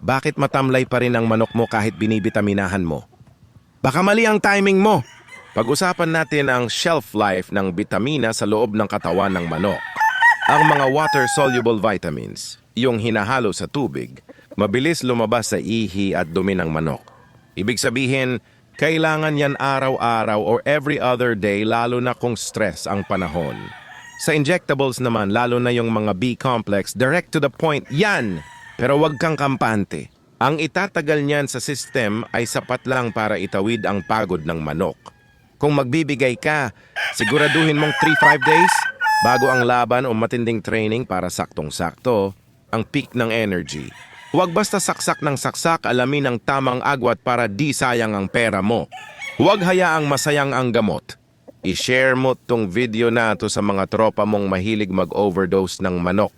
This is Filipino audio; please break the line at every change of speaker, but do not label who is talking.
Bakit matamlay pa rin ang manok mo kahit binibitaminahan mo? Baka mali ang timing mo. Pag-usapan natin ang shelf life ng bitamina sa loob ng katawan ng manok. Ang mga water-soluble vitamins, yung hinahalo sa tubig, mabilis lumabas sa ihi at dumi ng manok. Ibig sabihin, kailangan yan araw-araw or every other day lalo na kung stress ang panahon. Sa injectables naman, lalo na yung mga B-complex, direct to the point, yan! Pero wag kang kampante. Ang itatagal niyan sa system ay sapat lang para itawid ang pagod ng manok. Kung magbibigay ka, siguraduhin mong 3-5 days bago ang laban o matinding training para saktong-sakto ang peak ng energy. Huwag basta saksak ng saksak, alamin ang tamang agwat para di sayang ang pera mo. Huwag hayaang masayang ang gamot. I-share mo tong video na to sa mga tropa mong mahilig mag-overdose ng manok.